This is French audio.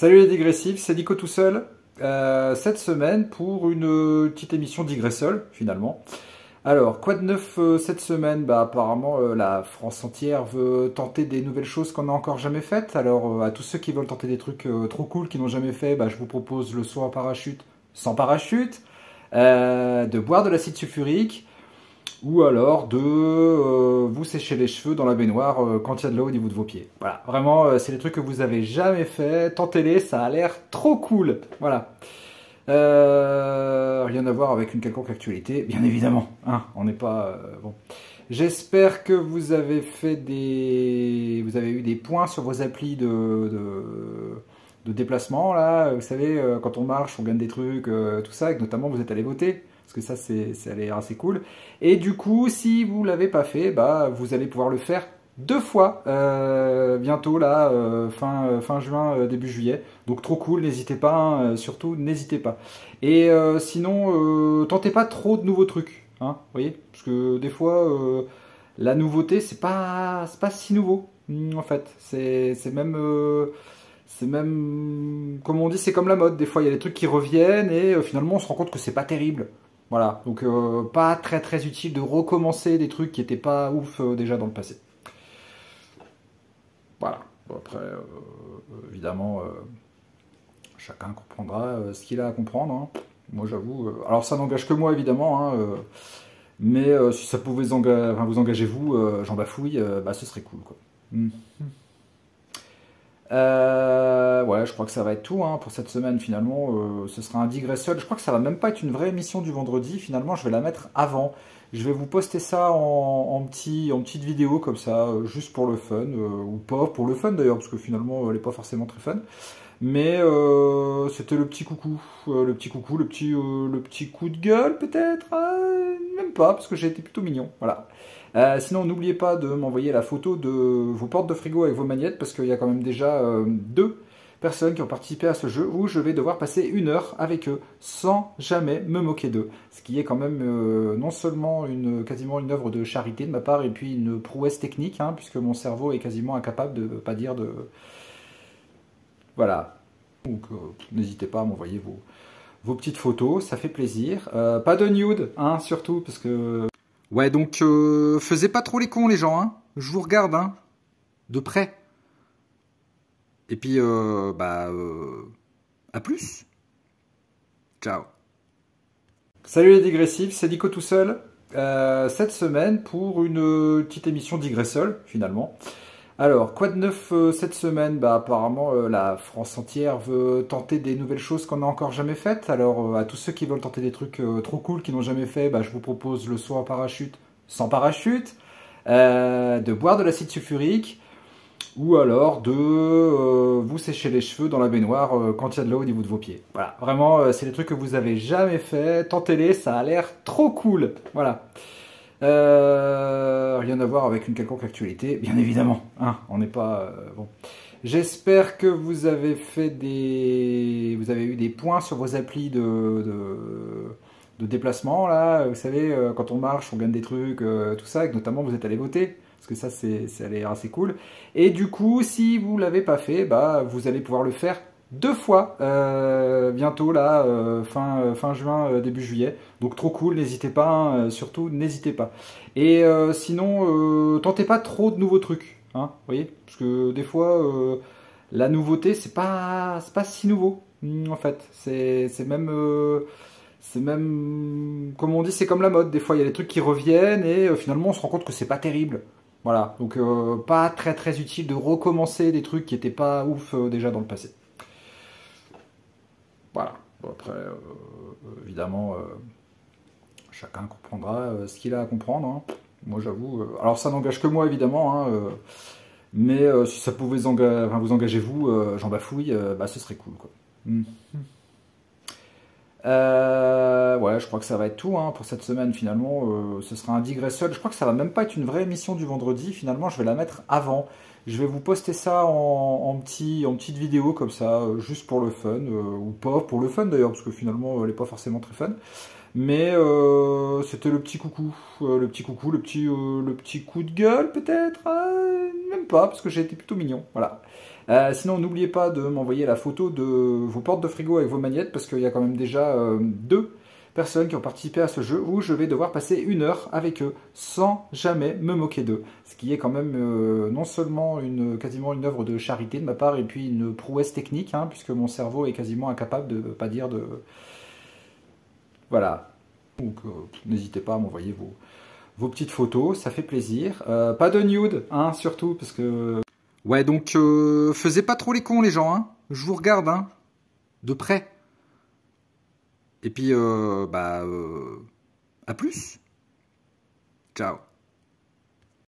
Salut les digressifs, c'est Nico tout seul. Cette semaine pour une petite émission digressole finalement. Alors, quoi de neuf cette semaine? Apparemment, la France entière veut tenter des nouvelles choses qu'on n'a encore jamais faites. Alors, à tous ceux qui veulent tenter des trucs trop cool qu'ils n'ont jamais fait, je vous propose le saut en parachute sans parachute, de boire de l'acide sulfurique, ou alors de vous sécher les cheveux dans la baignoire quand il y a de l'eau au niveau de vos pieds. Voilà, vraiment, c'est des trucs que vous avez jamais fait. Tentez-les, ça a l'air trop cool. Voilà. Rien à voir avec une quelconque actualité, bien évidemment. Hein, on n'est pas bon. J'espère que vous avez vous avez eu des points sur vos applis de déplacement là. Vous savez, quand on marche, on gagne des trucs, tout ça, et que notamment vous êtes allé voter. Parce que ça, ça a l'air assez cool. Et du coup, si vous ne l'avez pas fait, vous allez pouvoir le faire deux fois bientôt, là, fin juin, début juillet. Donc trop cool, n'hésitez pas, hein, surtout n'hésitez pas. Et sinon, tentez pas trop de nouveaux trucs, hein, vous voyez. Parce que des fois, la nouveauté, c'est pas si nouveau, en fait. C'est même, comme on dit, c'est comme la mode. Des fois, il y a des trucs qui reviennent et finalement, on se rend compte que c'est pas terrible. Voilà, donc pas très très utile de recommencer des trucs qui n'étaient pas ouf déjà dans le passé. Voilà, bon, après, évidemment, chacun comprendra ce qu'il a à comprendre. Hein. Moi j'avoue, alors ça n'engage que moi évidemment, hein, mais si ça pouvait vous engager vous, j'en bafouille, ce serait cool quoi. Mm. Ouais, je crois que ça va être tout hein, pour cette semaine finalement. Ce sera un digressol. Je crois que ça va même pas être une vraie émission du vendredi. Finalement, je vais la mettre avant. Je vais vous poster ça en petite vidéo comme ça, juste pour le fun, ou pas pour le fun d'ailleurs, parce que finalement, elle n'est pas forcément très fun. Mais c'était le petit coucou, le petit coucou, le petit coup de gueule peut-être, même pas, parce que j'ai été plutôt mignon. Voilà. Sinon, n'oubliez pas de m'envoyer la photo de vos portes de frigo avec vos magnettes, parce qu'il y a quand même déjà deux personnes qui ont participé à ce jeu où je vais devoir passer une heure avec eux sans jamais me moquer d'eux. Ce qui est quand même non seulement quasiment une œuvre de charité de ma part, et puis une prouesse technique, hein, puisque mon cerveau est quasiment incapable de pas dire de... Voilà. Donc n'hésitez pas à m'envoyer vos petites photos, ça fait plaisir. Pas de nude, hein, surtout, parce que... Ouais, donc faisez pas trop les cons les gens, hein. Je vous regarde, hein, de près. Et puis, à plus. Ciao. Salut les digressifs, c'est Nico tout seul. Cette semaine pour une petite émission digressole finalement. Alors, quoi de neuf cette semaine? Apparemment, la France entière veut tenter des nouvelles choses qu'on n'a encore jamais faites. Alors, à tous ceux qui veulent tenter des trucs trop cool qu'ils n'ont jamais fait, je vous propose le saut en parachute sans parachute, de boire de l'acide sulfurique, ou alors de vous sécher les cheveux dans la baignoire quand il y a de l'eau au niveau de vos pieds. Voilà, vraiment, c'est des trucs que vous avez jamais fait. Tentez-les, ça a l'air trop cool. Voilà. Rien à voir avec une quelconque actualité, bien évidemment. Hein, on n'est pas bon. J'espère que vous avez vous avez eu des points sur vos applis de déplacement là. Vous savez, quand on marche, on gagne des trucs, tout ça, et que notamment vous êtes allé voter. Parce que ça, ça a l'air assez cool. Et du coup, si vous ne l'avez pas fait, vous allez pouvoir le faire deux fois bientôt là, fin juin, début juillet. Donc trop cool, n'hésitez pas, hein, surtout n'hésitez pas. Et sinon, tentez pas trop de nouveaux trucs, hein, vous voyez, parce que des fois, la nouveauté, c'est pas si nouveau, en fait. C'est même, comme on dit, c'est comme la mode. Des fois, il y a des trucs qui reviennent et finalement, on se rend compte que c'est pas terrible. Voilà, donc pas très très utile de recommencer des trucs qui n'étaient pas ouf déjà dans le passé. Voilà, bon, après, évidemment, chacun comprendra ce qu'il a à comprendre. Hein. Moi j'avoue, alors ça n'engage que moi évidemment, hein, mais si ça pouvait vous engager vous, j'en bafouille, ce serait cool quoi. Mm. Ouais, je crois que ça va être tout hein, pour cette semaine finalement. Ce sera un digressol. Je crois que ça va même pas être une vraie émission du vendredi. Finalement, je vais la mettre avant. Je vais vous poster ça petite vidéo comme ça, juste pour le fun, ou pas pour le fun d'ailleurs, parce que finalement, elle n'est pas forcément très fun. Mais c'était le petit coucou, le petit coucou, le petit coup de gueule peut-être, même pas, parce que j'ai été plutôt mignon. Voilà. Sinon, n'oubliez pas de m'envoyer la photo de vos portes de frigo avec vos magnettes, parce qu'il y a quand même déjà 2 personnes qui ont participé à ce jeu où je vais devoir passer 1 heure avec eux sans jamais me moquer d'eux. Ce qui est quand même non seulement quasiment une œuvre de charité de ma part et puis une prouesse technique, hein, puisque mon cerveau est quasiment incapable de pas dire de... Voilà. Donc n'hésitez pas à m'envoyer vos petites photos, ça fait plaisir. Pas de nude, hein, surtout, parce que... Ouais, donc faisez pas trop les cons les gens, hein. Je vous regarde, hein, de près. Et puis, à plus. Ciao.